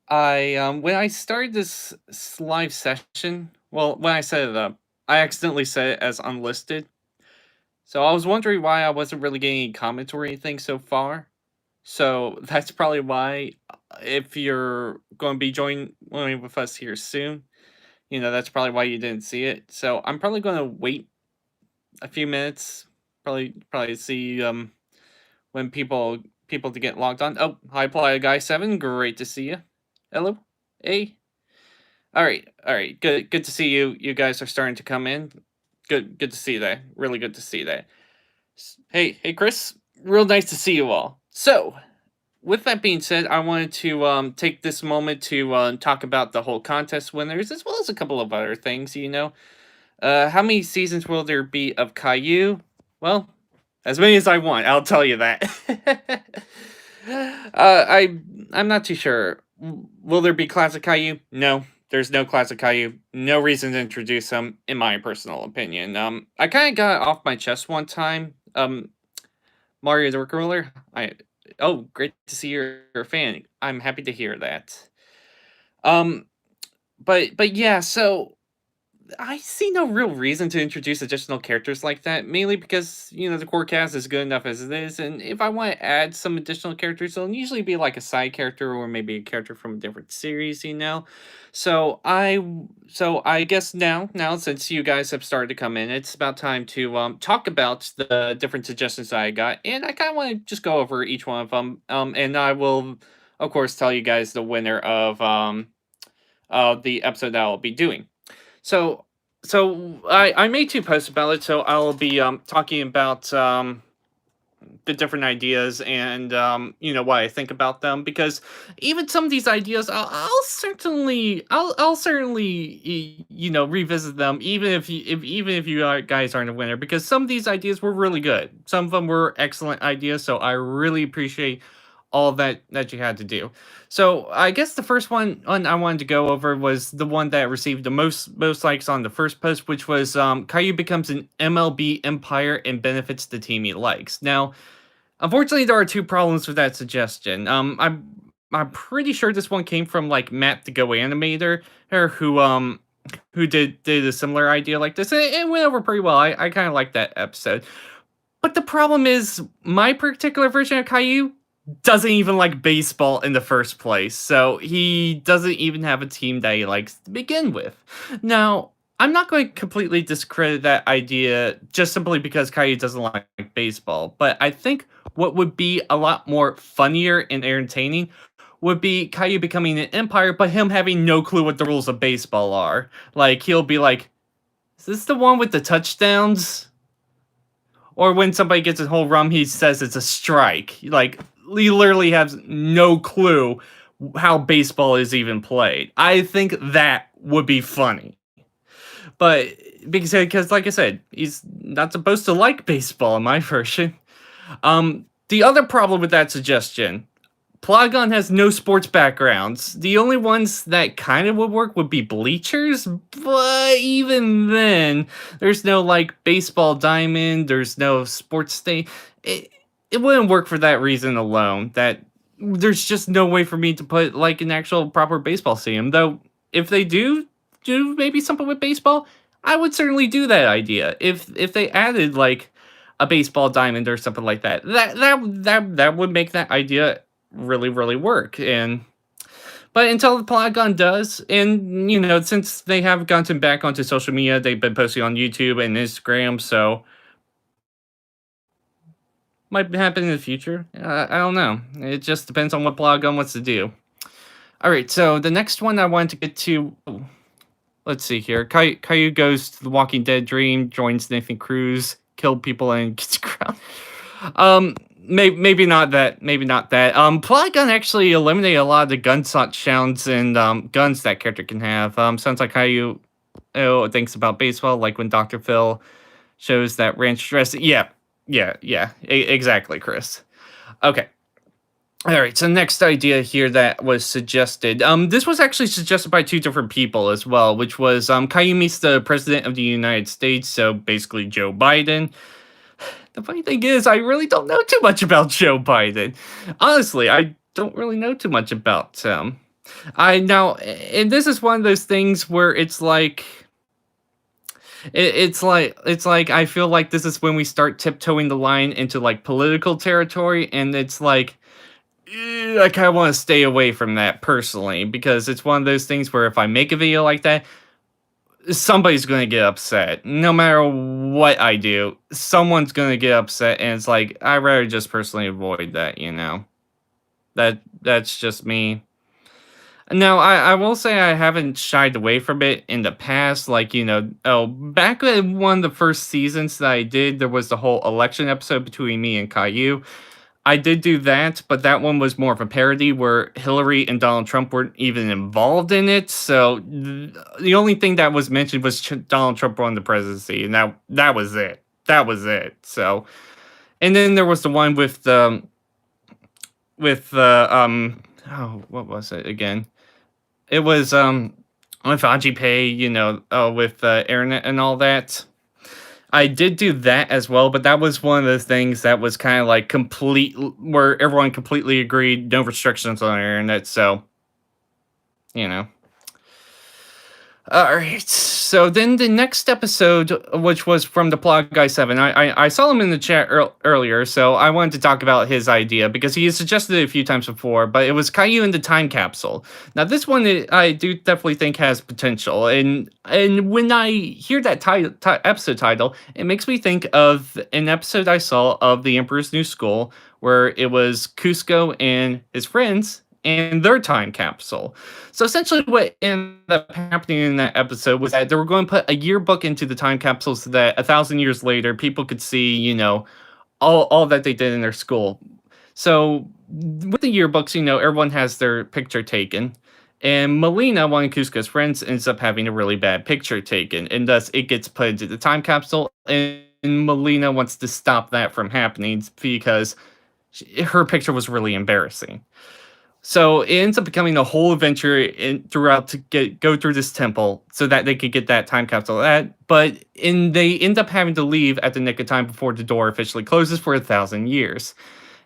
When I started this live session, well, when I set it up, I accidentally set it as unlisted. So I was wondering why I wasn't really getting any comments or anything so far. So that's probably why, if you're going to be joining with us here soon, that's probably why you didn't see it. So I'm probably going to wait a few minutes, probably see when people to get logged on. Oh, hi, Playa Guy 7. Great to see you. Hello. Hey. All right. Good to see you. You guys are starting to come in. Good to see that. Really good to see that. Hey, Chris. Real nice to see you all. So, with that being said, I wanted to take this moment to talk about the whole contest winners as well as a couple of other things. How many seasons will there be of Caillou? Well, as many as I want. I'll tell you that. I'm not too sure. Will there be classic Caillou? No, there's no classic Caillou. No reason to introduce them, in my personal opinion. I kind of got it off my chest one time. Mario the Roller. Oh, great to see you're a fan. I'm happy to hear that. Um, but yeah, so I see no real reason to introduce additional characters like that, mainly because, the core cast is good enough as it is, and if I want to add some additional characters, it'll usually be like a side character or maybe a character from a different series. So I guess now since you guys have started to come in, it's about time to talk about the different suggestions that I got, and I kind of want to just go over each one of them, and I will, of course, tell you guys the winner of the episode that I'll be doing. So I made two posts about it. So I'll be talking about the different ideas and what I think about them, because even some of these ideas I'll certainly revisit them, even if you guys aren't a winner, because some of these ideas were really good. Some of them were excellent ideas. So I really appreciate all that you had to do. So I guess the first one I wanted to go over was the one that received the most likes on the first post, which was Caillou becomes an MLB empire and benefits the team he likes. Now, unfortunately, there are two problems with that suggestion. I'm pretty sure this one came from like Matt the Go Animator, or who did a similar idea like this, and it went over pretty well. I kind of like that episode. But the problem is, my particular version of Caillou doesn't even like baseball in the first place, so he doesn't even have a team that he likes to begin with. Now, I'm not going to completely discredit that idea just simply because Caillou doesn't like baseball, but I think what would be a lot more funnier and entertaining would be Caillou becoming an empire, but him having no clue what the rules of baseball are. Like, he'll be like, is this the one with the touchdowns? Or when somebody gets a whole rum, he says it's a strike. Like, he literally has no clue how baseball is even played. I think that would be funny. But because like I said, he's not supposed to like baseball in my version. The other problem with that suggestion, Plogon has no sports backgrounds. The only ones that kind of would work would be bleachers, but even then, there's no like baseball diamond, there's no sports thing. It wouldn't work for that reason alone. That there's just no way for me to put like an actual proper baseball stadium. Though if they do maybe something with baseball, I would certainly do that idea. If they added like a baseball diamond or something like that, that would make that idea really work. But until the Polygon does, and since they have gotten back onto social media, they've been posting on YouTube and Instagram, so might happen in the future. I don't know. It just depends on what Polygon wants to do. All right, so the next one I wanted to get to, let's see here. Caillou goes to the Walking Dead dream, joins Nathan Cruz, killed people, and gets crowned. Maybe not that. Maybe not that. Polygon actually eliminated a lot of the gunshot sounds and guns that character can have. Sounds like Caillou thinks about baseball, like when Dr. Phil shows that ranch dress. Yeah. Exactly, Chris. Okay. All right, so next idea here that was suggested. This was actually suggested by two different people as well, which was Caillou meets the President of the United States, so basically Joe Biden. The funny thing is, I really don't know too much about Joe Biden. Honestly, I don't really know too much about him. I know, and this is one of those things where it's like I feel like this is when we start tiptoeing the line into like political territory, and it's like I kind of want to stay away from that personally because it's one of those things where if I make a video like that, somebody's gonna get upset. No matter what I do, someone's gonna get upset, and it's like I'd rather just personally avoid that. That's just me. No, I will say I haven't shied away from it in the past. Back in one of the first seasons that I did, there was the whole election episode between me and Caillou. I did do that, but that one was more of a parody where Hillary and Donald Trump weren't even involved in it. So the only thing that was mentioned was Donald Trump won the presidency, and that was it. That was it. So, and then there was the one with oh, what was it again? It was with Aji Pay, with internet and all that. I did do that as well, but that was one of the things that was kind of like where everyone completely agreed, no restrictions on the internet. So, you know. All right. So then the next episode, which was from the Plot Guy 7, I saw him in the chat earlier, so I wanted to talk about his idea because he has suggested it a few times before, but it was Caillou in the Time Capsule. Now, this one I do definitely think has potential, and when I hear that episode title, it makes me think of an episode I saw of The Emperor's New School, where it was Cusco and his friends and their time capsule. So essentially, what ended up happening in that episode was that they were going to put a yearbook into the time capsule so that 1,000 years later, people could see, all that they did in their school. So with the yearbooks, everyone has their picture taken. And Melina, one of Cusco's friends, ends up having a really bad picture taken. And thus, it gets put into the time capsule. And Melina wants to stop that from happening because her picture was really embarrassing. So it ends up becoming a whole adventure throughout to go through this temple so that they could get that time capsule. They end up having to leave at the nick of time before the door officially closes for 1,000 years.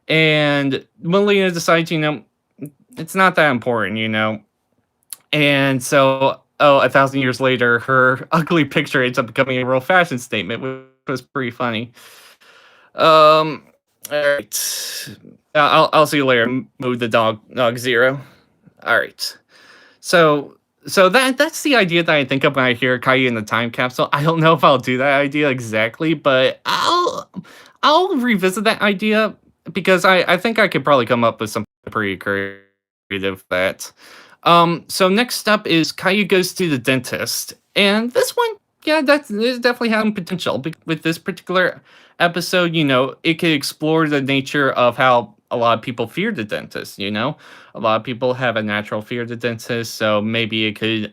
And Melina decides, it's not that important. And so, 1,000 years later, her ugly picture ends up becoming a real fashion statement, which was pretty funny. All right. I'll see you later. Move the dog zero. All right. So that's the idea that I think of when I hear Caillou in the time capsule. I don't know if I'll do that idea exactly, but I'll revisit that idea because I think I could probably come up with something pretty creative for that. So next up is Caillou goes to the dentist, and this one, yeah, that's is definitely having potential. With this particular episode, it could explore the nature of how a lot of people fear the dentist. A lot of people have a natural fear of the dentist, so maybe it could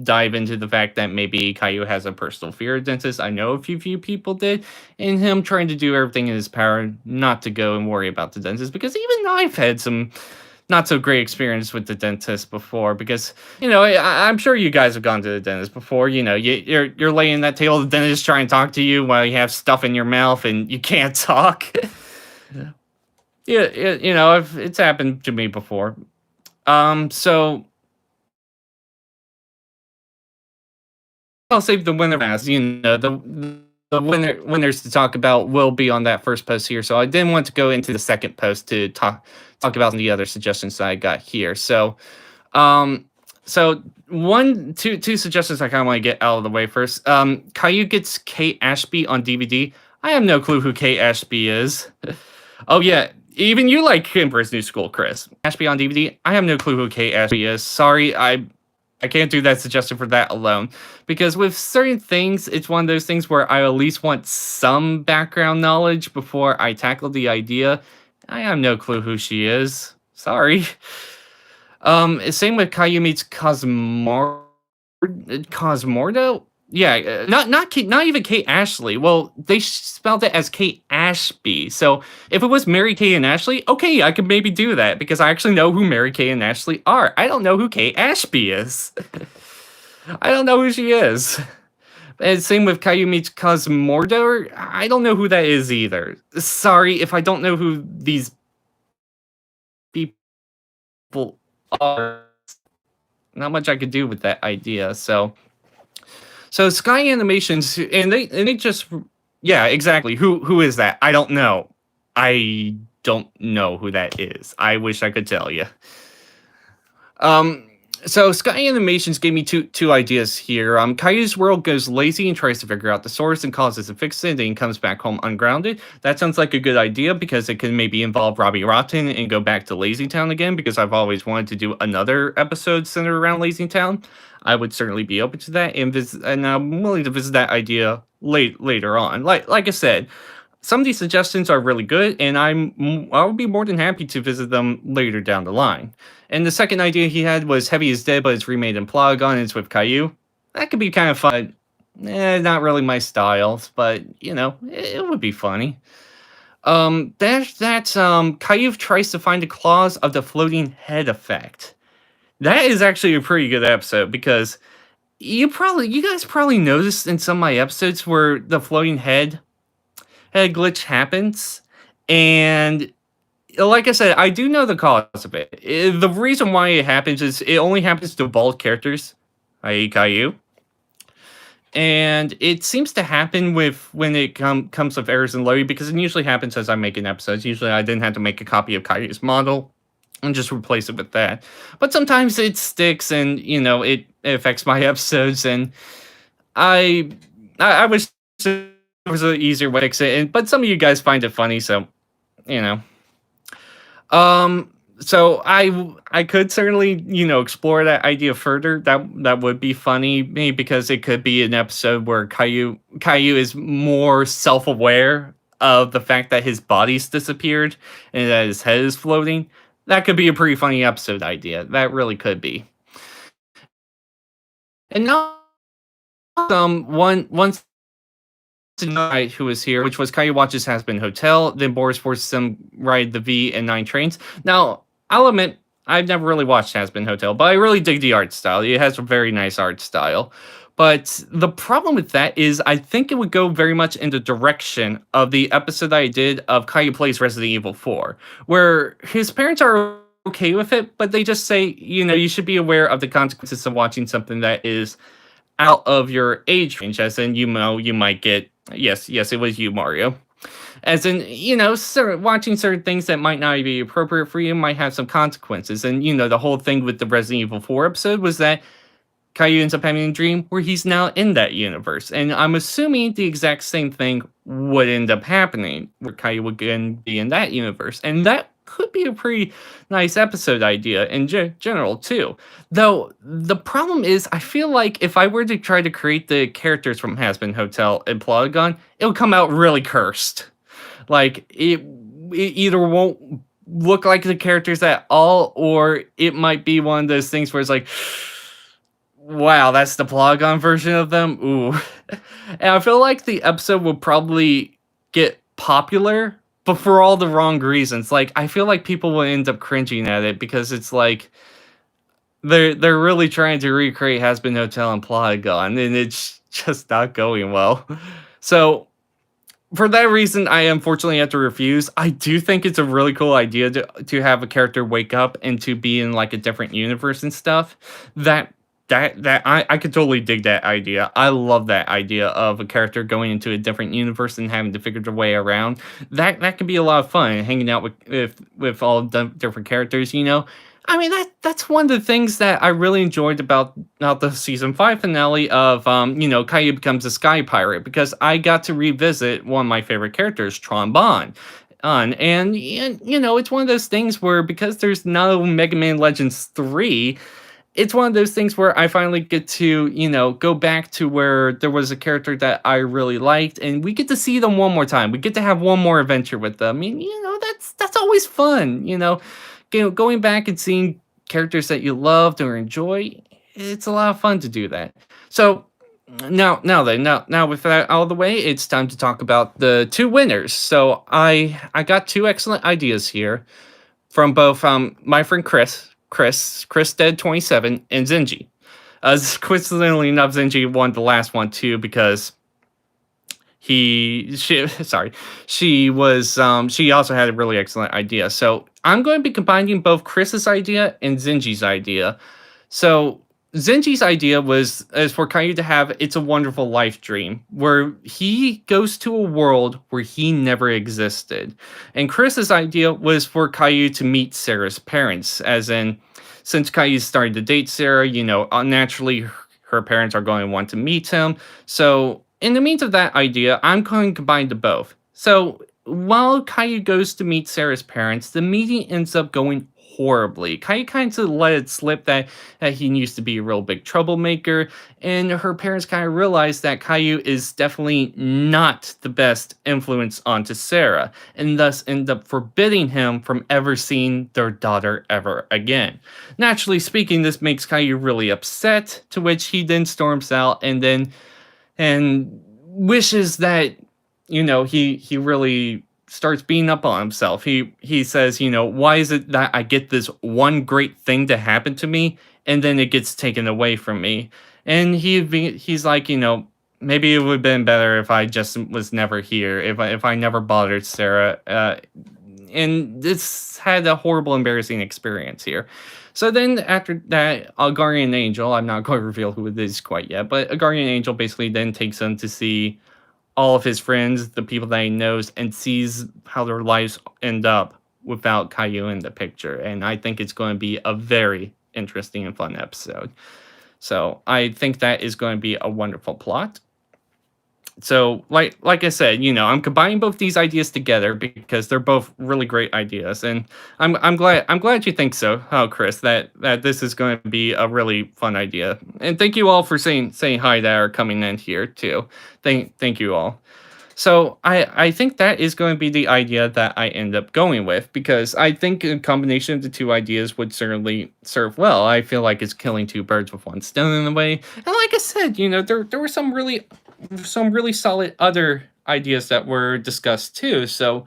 dive into the fact that maybe Caillou has a personal fear of dentists. I know a few people did, and him trying to do everything in his power not to go and worry about the dentist, because even I've had some not so great experience with the dentist before, because I'm sure you guys have gone to the dentist before. You're laying in that table, the dentist trying to talk to you while you have stuff in your mouth and you can't talk. Yeah, it's happened to me before. So I'll save the winner last. The winners to talk about will be on that first post here. So I didn't want to go into the second post to talk about the other suggestions that I got here. So, two suggestions I kind of want to get out of the way first. Caillou gets Kate Ashby on DVD. I have no clue who Kate Ashby is. Oh yeah, even you like Emperor's New School, Chris. Ashby on DVD. I have no clue who Kate Ashby is. Sorry, I can't do that suggestion for that alone. Because with certain things, it's one of those things where I at least want some background knowledge before I tackle the idea. I have no clue who she is. Sorry. Same with Caillou meets Cosmordo? Yeah, not even Kate Ashley. Well, they spelled it as Kate Ashby. So if it was Mary Kay and Ashley, okay, I could maybe do that because I actually know who Mary Kay and Ashley are. I don't know who Kate Ashby is. I don't know who she is. And same with Caillou meets Cosmordo. I don't know who that is either. Sorry if I don't know who these people are. not much I could do with that idea. So Sky Animations, and they just, yeah, exactly. Who is that? I don't know. I don't know who that is. I wish I could tell you. Um, so Sky Animations gave me two ideas here. Caillou's world goes lazy and tries to figure out the source and causes a fix it, and then comes back home ungrounded. That sounds like a good idea because it can maybe involve Robbie Rotten and go back to Lazy Town again, because I've always wanted to do another episode centered around Lazy Town. I would certainly be open to that, and I'm willing to visit that idea later on. Like I said, some of these suggestions are really good, and I would be more than happy to visit them later down the line. And the second idea he had was Heavy is Dead, but it's remade in Polygon and it's with Caillou. That could be kind of fun. Not really my style, but it would be funny. Caillou tries to find the claws of the floating head effect. That is actually a pretty good episode because you guys probably noticed in some of my episodes where the floating head glitch happens, and like I said, I do know the cause of it. The reason why it happens is it only happens to bald characters, i.e. Caillou. And it seems to happen when it comes with errors in loading, because it usually happens as I'm making episodes. Usually I didn't have to make a copy of Caillou's model and just replace it with that. But sometimes it sticks, and it affects my episodes, and I wish there was an easier way to fix it. But some of you guys find it funny, so you know. So I could certainly, explore that idea further. That would be funny, maybe because it could be an episode where Caillou is more self-aware of the fact that his body's disappeared and that his head is floating. That could be a pretty funny episode idea. That really could be. And now, one tonight who was here, which was Caillou watches Has Been Hotel, then Boris forces him ride the V and 9 trains. Now, I'll admit, I've never really watched Has Been Hotel, but I really dig the art style. It has a very nice art style. But the problem with that is I think it would go very much in the direction of the episode I did of Caillou Plays Resident Evil 4, where his parents are okay with it, but they just say, you should be aware of the consequences of watching something that is out of your age range, as in, you might get, yes, it was you, Mario. As in, watching certain things that might not be appropriate for you might have some consequences. And, the whole thing with the Resident Evil 4 episode was that Caillou ends up having a dream where he's now in that universe. And I'm assuming the exact same thing would end up happening, where Caillou would again be in that universe. And that could be a pretty nice episode idea in general, too. Though, the problem is, I feel like if I were to try to create the characters from Has Been Hotel in Polygon, it would come out really cursed. Like, it either won't look like the characters at all, or it might be one of those things where it's like, wow, that's the Polygon version of them? Ooh. And I feel like the episode will probably get popular, but for all the wrong reasons. Like, I feel like people will end up cringing at it, because it's like, they're really trying to recreate Has Been Hotel and Polygon, and it's just not going well. So, for that reason, I unfortunately have to refuse. I do think it's a really cool idea to have a character wake up and to be in like a different universe and stuff. That I could totally dig that idea. I love that idea of a character going into a different universe and having to figure their way around. That can be a lot of fun, hanging out with all different characters. I mean, that's one of the things that I really enjoyed about the season 5 finale of Caillou becomes a sky pirate, because I got to revisit one of my favorite characters, Trombone. And it's one of those things where, because there's no Mega Man Legends 3, it's one of those things where I finally get to, go back to where there was a character that I really liked, and we get to see them one more time. We get to have one more adventure with them. I mean, that's always fun, going back and seeing characters that you loved or enjoy. It's a lot of fun to do that. So now with that out of the way, it's time to talk about the 2 winners. So I got 2 excellent ideas here from both my friend Chris Dead 27, and Zenji. Coincidentally enough, Zenji won the last one too, because she also had a really excellent idea. So I'm going to be combining both Chris's idea and Zenji's idea. So Zenji's idea was as for Caillou to have "It's a Wonderful Life" dream, where he goes to a world where he never existed. And Chris's idea was for Caillou to meet Sarah's parents, as in, since Caillou started to date Sarah, naturally her parents are going to want to meet him. So, in the means of that idea, I'm going to combine the both. So, while Caillou goes to meet Sarah's parents, the meeting ends up going horribly. Caillou kind of let it slip that he used to be a real big troublemaker, and her parents kind of realize that Caillou is definitely not the best influence onto Sarah, and thus end up forbidding him from ever seeing their daughter ever again. Naturally speaking, this makes Caillou really upset, to which he then storms out and wishes that he really starts beating up on himself. He says, why is it that I get this one great thing to happen to me and then it gets taken away from me? And he's like, maybe it would have been better if I just was never here, if I never bothered Sarah. And this had a horrible, embarrassing experience here. So then after that, a guardian angel, I'm not going to reveal who it is quite yet, but a guardian angel basically then takes him to see all of his friends, the people that he knows, and sees how their lives end up without Caillou in the picture. And I think it's going to be a very interesting and fun episode. So I think that is going to be a wonderful plot. So like I said, I'm combining both these ideas together because they're both really great ideas, and I'm glad you think so, Chris, that this is going to be a really fun idea. And thank you all for saying hi that are coming in here too. Thank you all. So I think that is going to be the idea that I end up going with because I think a combination of the two ideas would certainly serve well. I feel like it's killing two birds with one stone in a way. And like I said, there were some really solid other ideas that were discussed too. So,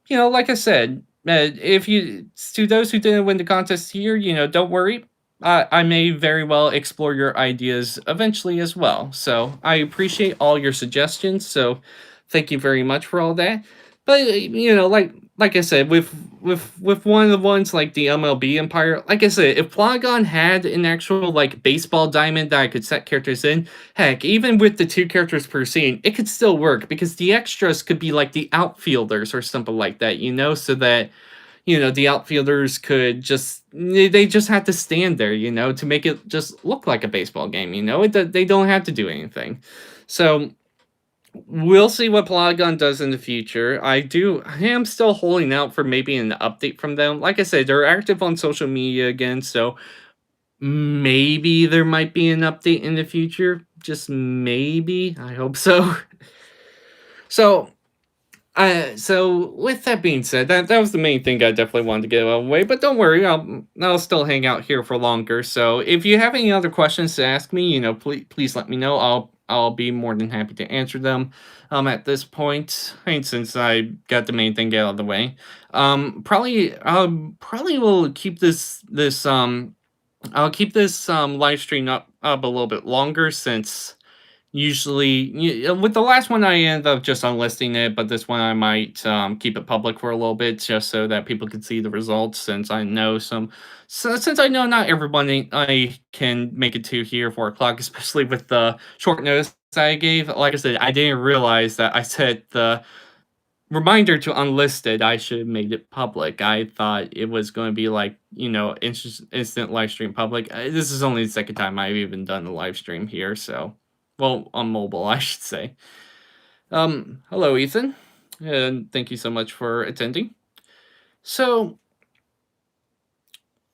like I said, if you to those who didn't win the contest here, don't worry. I may very well explore your ideas eventually as well. So I appreciate all your suggestions. So thank you very much for all that. But like I said, with one of the ones like the MLB Empire, like I said, if Plogon had an actual like baseball diamond that I could set characters in, heck, even with the 2 characters per scene, it could still work because the extras could be like the outfielders or something like that, so that the outfielders could they just have to stand there, to make it just look like a baseball game, they don't have to do anything. So we'll see what Polygon does in the future. I am still holding out for maybe an update from them. Like I said, they're active on social media again, so maybe there might be an update in the future. Just maybe. I hope so. So so with that being said, that was the main thing I definitely wanted to get out of the way. But don't worry, I'll still hang out here for longer. So if you have any other questions to ask me, please let me know. I'll be more than happy to answer them. At this point, I mean, since I got the main thing out of the way, probably will keep this I'll keep this live stream up a little bit longer since usually, with the last one, I ended up just unlisting it, but this one I might keep it public for a little bit just so that people can see the results. Since I know not everybody I can make it to here 4 o'clock, especially with the short notice I gave. Like I said, I didn't realize that I set the reminder to unlist it. I should have made it public. I thought it was going to be like instant live stream public. This is only the second time I've even done a live stream here, so. Well, on mobile, I should say. Hello, Ethan, and thank you so much for attending. So,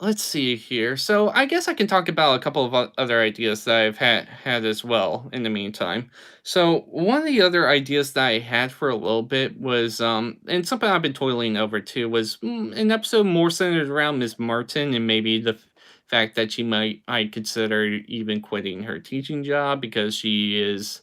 let's see here. So, I guess I can talk about a couple of other ideas that I've had as well in the meantime. So, one of the other ideas that I had for a little bit was, and something I've been toiling over too, was an episode more centered around Miss Martin and maybe the fact that I consider even quitting her teaching job because she's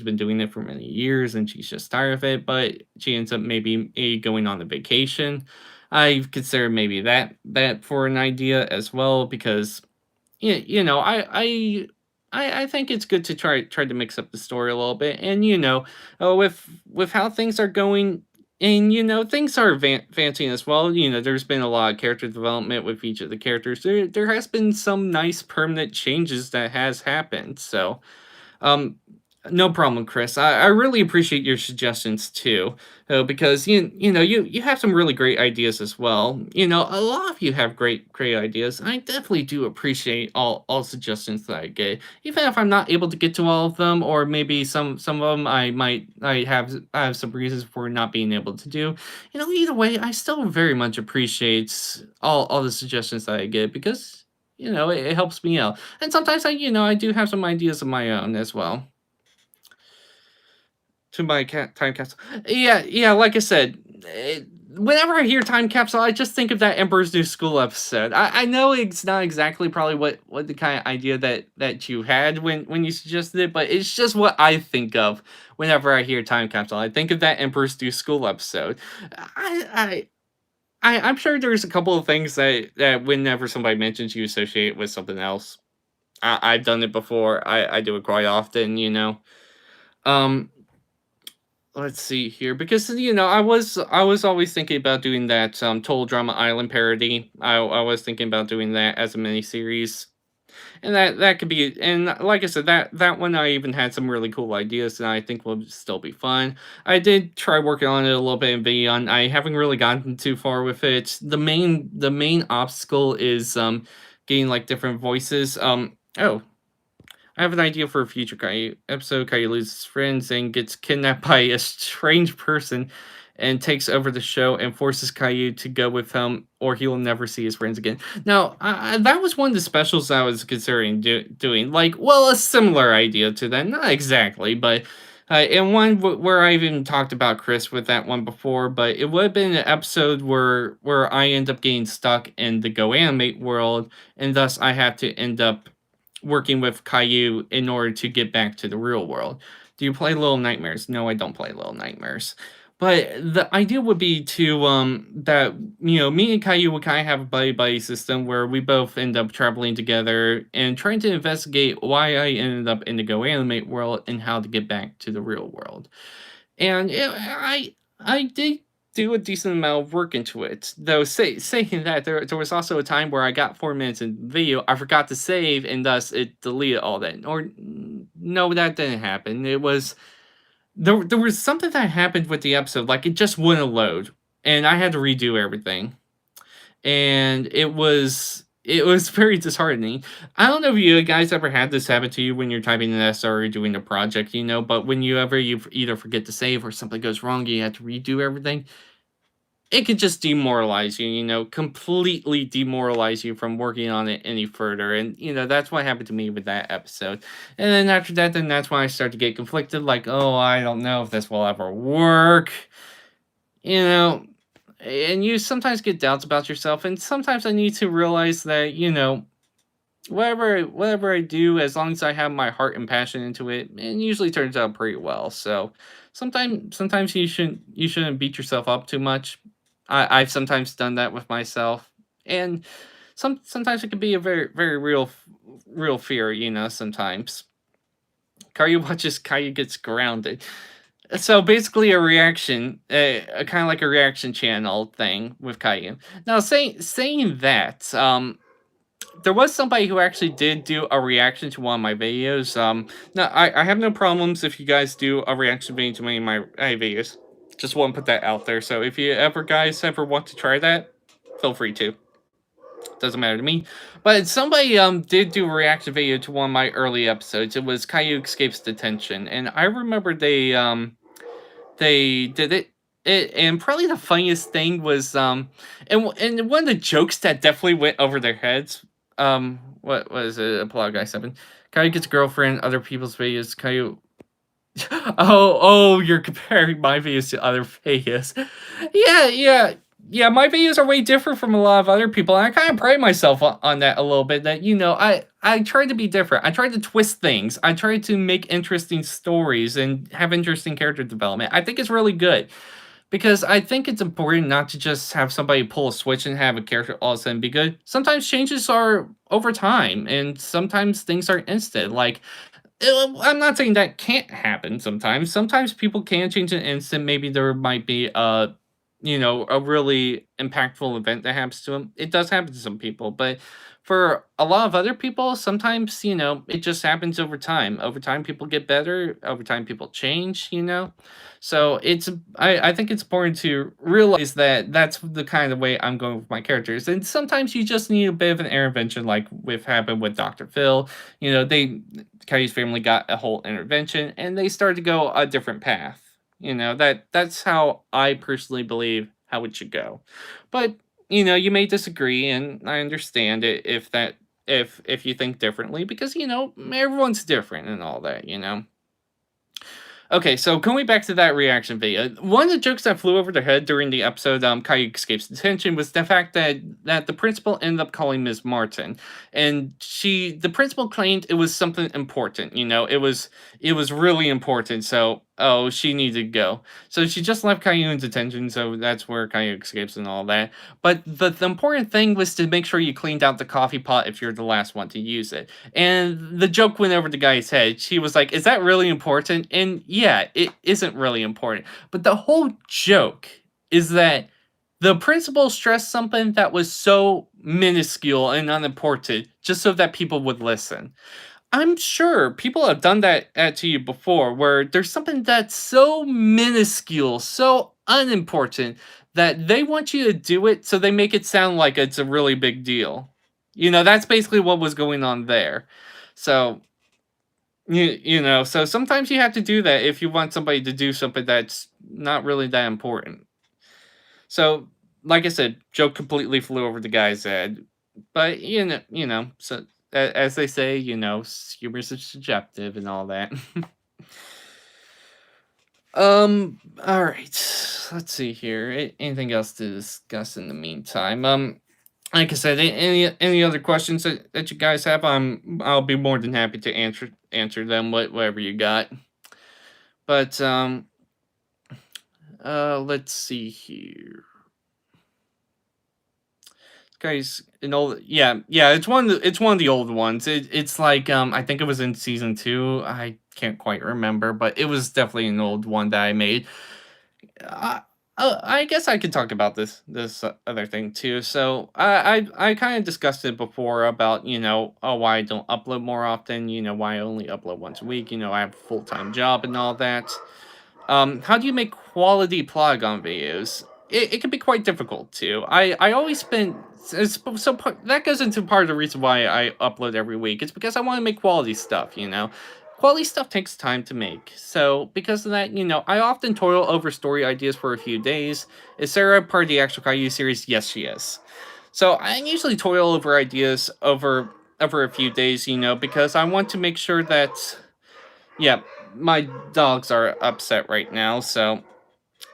been doing it for many years and she's just tired of it, but she ends up maybe going on a vacation. I've considered maybe that for an idea as well because I think it's good to try to mix up the story a little bit, and with how things are going, And, things are advancing as well. There's been a lot of character development with each of the characters. There has been some nice permanent changes that has happened. So, um, no problem, Chris. I really appreciate your suggestions too, because you have some really great ideas as well. A lot of you have great ideas. I definitely do appreciate all suggestions that I get, even if I'm not able to get to all of them, or maybe some of them I have some reasons for not being able to do. Either way, I still very much appreciate all the suggestions that I get because it helps me out. And sometimes I do have some ideas of my own as well to my time capsule. Yeah, yeah. Like I said, whenever I hear time capsule, I just think of that Emperor's New School episode. I know it's not exactly probably what the kind of idea that you had when you suggested it, but it's just what I think of whenever I hear time capsule. I think of that Emperor's New School episode. I. I'm sure there's a couple of things that whenever somebody mentions you associate with something else. I've done it before. I do it quite often. Um, let's see here because I was always thinking about doing that Total Drama Island parody. I was thinking about doing that as a mini series. And that could be, and like I said, that one I even had some really cool ideas that I think will still be fun. I did try working on it a little bit in Beyond. I haven't really gotten too far with it. The main obstacle is getting like different voices. Oh, I have an idea for a future Caillou episode. Caillou loses friends and gets kidnapped by a strange person and takes over the show and forces Caillou to go with him or he will never see his friends again. Now, that was one of the specials I was considering doing. Like, well, a similar idea to that. Not exactly, but and one where I even talked about Chris with that one before, but it would have been an episode where I end up getting stuck in the Go Animate world, and thus I have to end up working with Caillou in order to get back to the real world. Do you play Little Nightmares? No, I don't play Little Nightmares. But the idea would be to that me and Caillou would kind of have a buddy buddy system where we both end up traveling together and trying to investigate why I ended up in the Go Animate world and how to get back to the real world. And I did do a decent amount of work into it. Though saying that there was also a time where I got 4 minutes in the video, I forgot to save, and thus it deleted all that. Or no, that didn't happen. It was there was something that happened with the episode, like it just wouldn't load, and I had to redo everything, and it was very disheartening. I don't know if you guys ever had this happen to you when you're typing an SR or doing a project, but when you either forget to save or something goes wrong, you have to redo everything. It could just demoralize you, completely demoralize you from working on it any further. And that's what happened to me with that episode. And then after that, then that's when I start to get conflicted, like, oh, I don't know if this will ever work. You know, and you sometimes get doubts about yourself, and sometimes I need to realize that whatever I do, as long as I have my heart and passion into it, it usually turns out pretty well. So sometimes you shouldn't beat yourself up too much. I've sometimes done that with myself, and sometimes it can be a very very real fear. Sometimes Caillou watches Caillou gets grounded. So basically a reaction, a kind of like a reaction channel thing with Caillou. Now saying that, there was somebody who actually did do a reaction to one of my videos. Now I have no problems if you guys do a reaction video to any of my videos. Just want to put that out there. So if you ever want to try that, feel free to. Doesn't matter to me. But somebody did do a reaction video to one of my early episodes. It was Caillou escapes detention, and I remember they did it. And probably the funniest thing was and one of the jokes that definitely went over their heads. What was it? Applaud guy 7. Caillou gets a girlfriend, other people's videos. Caillou. Oh, you're comparing my videos to other videos. Yeah. My videos are way different from a lot of other people, and I kind of pride myself on that a little bit. That I try to be different. I try to twist things. I try to make interesting stories and have interesting character development. I think it's really good. Because I think it's important not to just have somebody pull a switch and have a character all of a sudden be good. Sometimes changes are over time, and sometimes things are instant. Like I'm not saying that can't happen sometimes. Sometimes people can change an instant. Maybe there might be a really impactful event that happens to them. It does happen to some people, but for a lot of other people, sometimes, it just happens over time. Over time, people get better. Over time, people change. So I think it's important to realize that that's the kind of way I'm going with my characters. And sometimes you just need a bit of an intervention, like with happened with Dr. Phil. Cody's family got a whole intervention and they started to go a different path. That's how I personally believe how it should go. But you may disagree, and I understand it if you think differently, because everyone's different and all that. Okay, so going back to that reaction video, one of the jokes that flew over their head during the episode Caillou Escapes Detention was the fact that the principal ended up calling Ms. Martin, and the principal claimed it was something important. It was really important. So she needed to go. So she just left Caillou in detention. So that's where Caillou escapes and all that. But the important thing was to make sure you cleaned out the coffee pot if you're the last one to use it. And the joke went over the guy's head. She was like, "Is that really important?" And yeah, it isn't really important. But the whole joke is that the principal stressed something that was so minuscule and unimportant just so that people would listen. I'm sure people have done that to you before, where there's something that's so minuscule, so unimportant, that they want you to do it, so they make it sound like it's a really big deal. That's basically what was going on there. So, so sometimes you have to do that if you want somebody to do something that's not really that important. So, like I said, joke completely flew over the guy's head. But so as they say, humor is subjective and all that. All right. Let's see here. Anything else to discuss in the meantime? Like I said, any other questions that you guys have, I'll be more than happy to answer them. Whatever you got. But let's see here. Guys, yeah, it's one of the old ones. It's like I think it was in season 2. I can't quite remember, but it was definitely an old one that I made. I, I guess I could talk about this other thing too. So I kind of discussed it before about why I don't upload more often. Why I only upload once a week. I have a full-time job and all that. How do you make quality Polygon videos? It can be quite difficult too. I always spend that goes into part of the reason why I upload every week. It's because I want to make quality stuff. Quality stuff takes time to make. So because of that, I often toil over story ideas for a few days. Is Sarah part of the actual Caillou series? Yes, she is. So I usually toil over ideas over a few days, because I want to make sure that yeah, my dogs are upset right now, so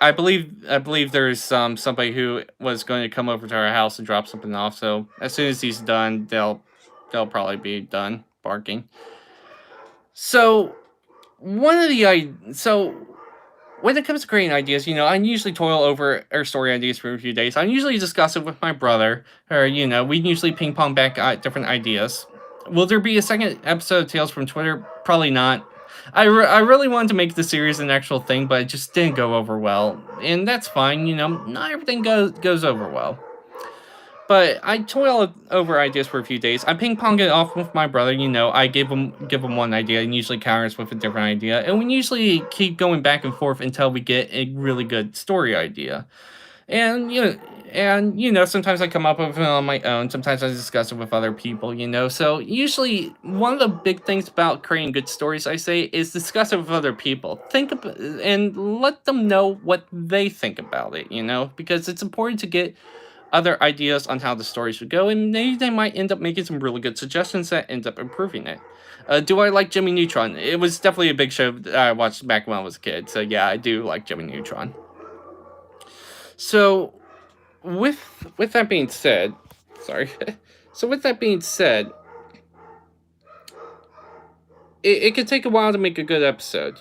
I believe there's somebody who was going to come over to our house and drop something off. So as soon as he's done, they'll probably be done barking. So one of the so when it comes to creating ideas, I usually toil over our story ideas for a few days. I usually discuss it with my brother, or we usually ping pong back different ideas. Will there be a second episode of Tales from Twitter? Probably not. I really wanted to make the series an actual thing, but it just didn't go over well, and that's fine. Not everything goes over well. But I toil over ideas for a few days. I ping pong it off with my brother. I give him one idea and usually counters with a different idea, and we usually keep going back and forth until we get a really good story idea. And sometimes I come up with it on my own. Sometimes I discuss it with other people. So usually one of the big things about creating good stories, I say, is discuss it with other people. Think about and let them know what they think about it. Because it's important to get other ideas on how the story should go, and maybe they might end up making some really good suggestions that end up improving it. Do I like Jimmy Neutron? It was definitely a big show that I watched back when I was a kid, so yeah, I do like Jimmy Neutron. So, with that being said, sorry. So with that being said, it could take a while to make a good episode,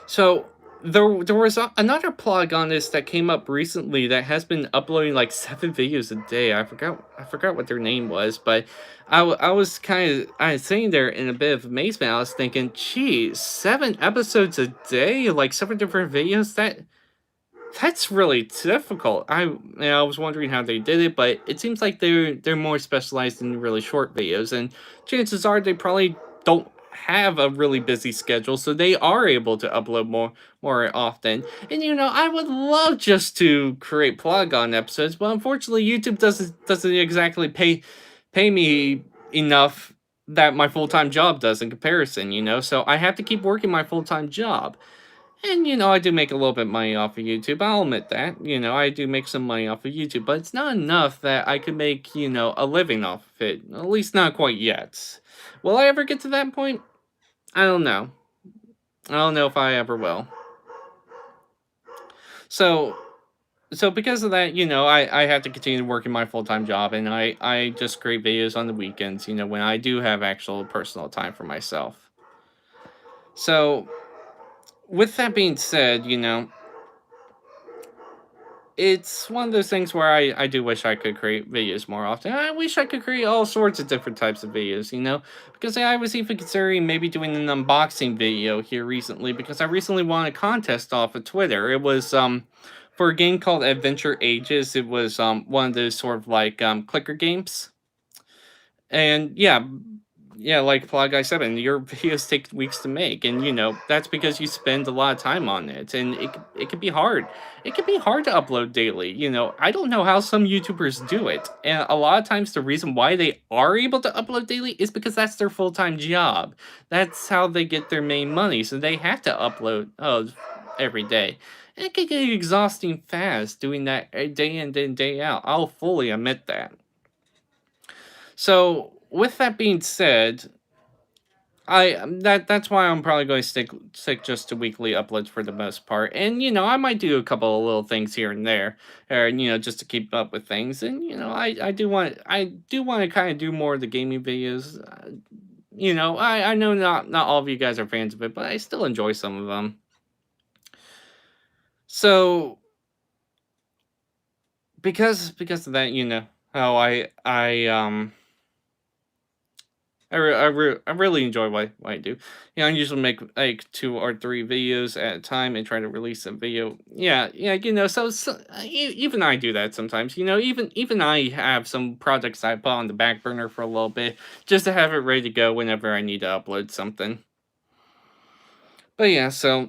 So There was another plug on this that came up recently that has been uploading like 7 videos a day. I forgot what their name was, but I was I was sitting there in a bit of amazement. I was thinking, geez, 7 episodes a day, like 7 different videos. That's really difficult. I was wondering how they did it, but it seems like they're more specialized in really short videos, and chances are they probably don't have a really busy schedule, so they are able to upload more often. And I would love just to create Polygon episodes, but unfortunately, YouTube doesn't exactly pay me enough that my full time job does in comparison. So I have to keep working my full time job. And I do make a little bit of money off of YouTube. I'll admit that. I do make some money off of YouTube, but it's not enough that I could make, a living off of it. At least not quite yet. Will I ever get to that point? I don't know. I don't know if I ever will. So because of that, I have to continue working my full-time job, and I just create videos on the weekends, when I do have actual personal time for myself. So with that being said, it's one of those things where I do wish I could create videos more often. I wish I could create all sorts of different types of videos, because I was even considering maybe doing an unboxing video here recently, because I recently won a contest off of Twitter. It was for a game called Adventure Ages. It was one of those sort of like clicker games. And yeah, like Fly Guy 7, your videos take weeks to make, and that's because you spend a lot of time on it, and it can be hard. It can be hard to upload daily. I don't know how some YouTubers do it, and a lot of times the reason why they are able to upload daily is because that's their full time job. That's how they get their main money, so they have to upload every day. And it can get exhausting fast doing that day in and day out. I'll fully admit that. So, with that being said, that's why I'm probably going to stick just to weekly uploads for the most part. And I might do a couple of little things here and there, or just to keep up with things. And I do want to kind of do more of the gaming videos. I know not all of you guys are fans of it, but I still enjoy some of them. So because of that, how I really enjoy what I do. I usually make like 2 or 3 videos at a time and try to release a video. Yeah. Even I do that sometimes. Even I have some projects I put on the back burner for a little bit just to have it ready to go whenever I need to upload something. But yeah, so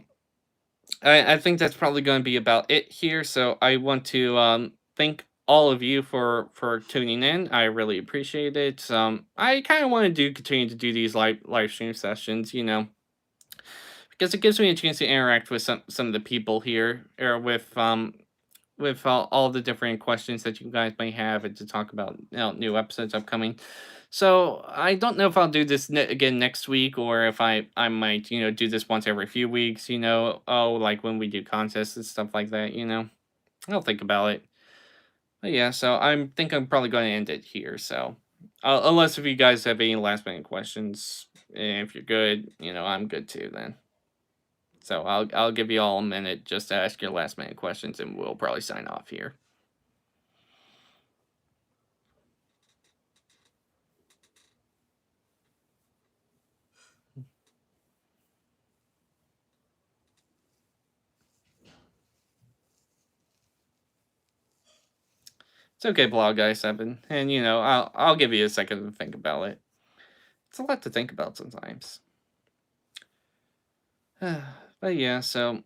I think that's probably going to be about it here. So I want to thank all of you for tuning in. I really appreciate it. I kind of want to continue to do these live stream sessions, because it gives me a chance to interact with some of the people here, or with all the different questions that you guys may have, and to talk about new episodes upcoming. So I don't know if I'll do this again next week, or if I might do this once every few weeks. Like when we do contests and stuff like that. I'll think about it. But yeah, so I'm probably going to end it here. So unless if you guys have any last minute questions, if you're good, I'm good too then. So I'll give you all a minute just to ask your last minute questions, and we'll probably sign off here. It's okay, Blog Guy 7, and I'll give you a second to think about it. It's a lot to think about sometimes. But yeah, so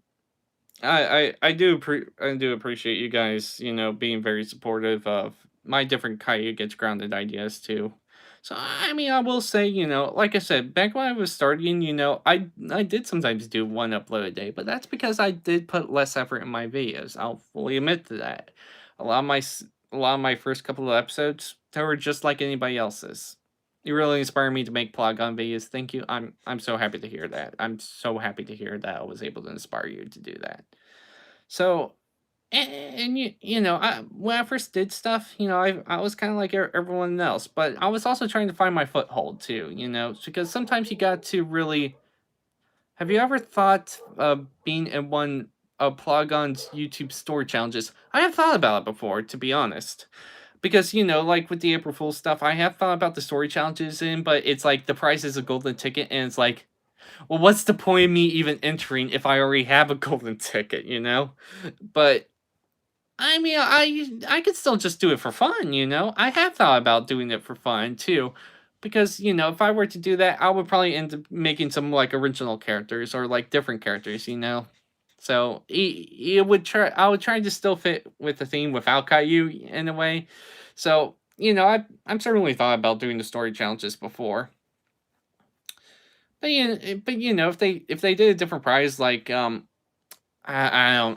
I do appreciate you guys, being very supportive of my different Caillou Gets Grounded ideas too. So I mean, I will say, like I said, back when I was starting, I did sometimes do one upload a day, but that's because I did put less effort in my videos. I'll fully admit to that. A lot of my first couple of episodes, they were just like anybody else's. You really inspired me to make Polygon videos. Thank you. I'm so happy to hear that. I'm so happy to hear that I was able to inspire you to do that. So, and when I first did stuff, I was kind of like everyone else, but I was also trying to find my foothold too, because sometimes you got to really Have you ever thought of being in one of Plogon's YouTube story challenges? I have thought about it before, to be honest. Because, like with the April Fool's stuff, I have thought about the story challenges but it's like the prize is a golden ticket, and it's like, well, what's the point of me even entering if I already have a golden ticket? But I mean, I could still just do it for fun. I have thought about doing it for fun too, because if I were to do that, I would probably end up making some like original characters or like different characters. So I would try to still fit with the theme without Caillou in a way. So I'm certainly thought about doing the story challenges before. But if they did a different prize like I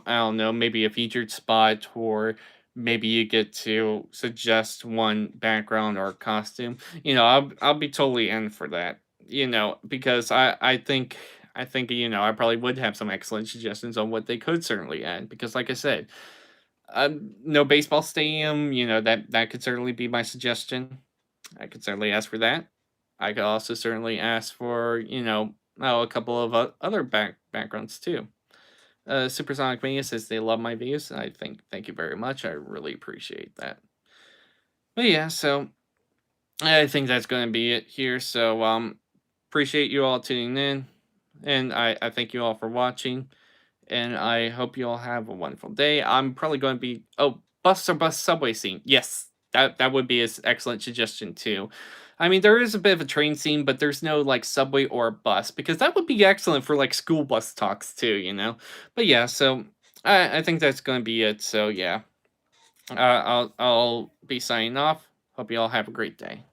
don't know, maybe a featured spot, or maybe you get to suggest one background or costume. I'll be totally in for that. Because I think I probably would have some excellent suggestions on what they could certainly add, because like I said, no baseball stadium, that could certainly be my suggestion. I could certainly ask for that. I could also certainly ask for, a couple of other backgrounds too. Supersonic Mania says they love my videos. Thank you very much. I really appreciate that. But yeah, so I think that's going to be it here. So appreciate you all tuning in, and I thank you all for watching, and I hope you all have a wonderful day. I'm probably going to be bus subway scene. Yes, that would be an excellent suggestion too. I mean, there is a bit of a train scene, but there's no like subway or bus, because that would be excellent for like school bus talks too. But yeah, so I think that's going to be it. So yeah, I'll be signing off. Hope you all have a great day.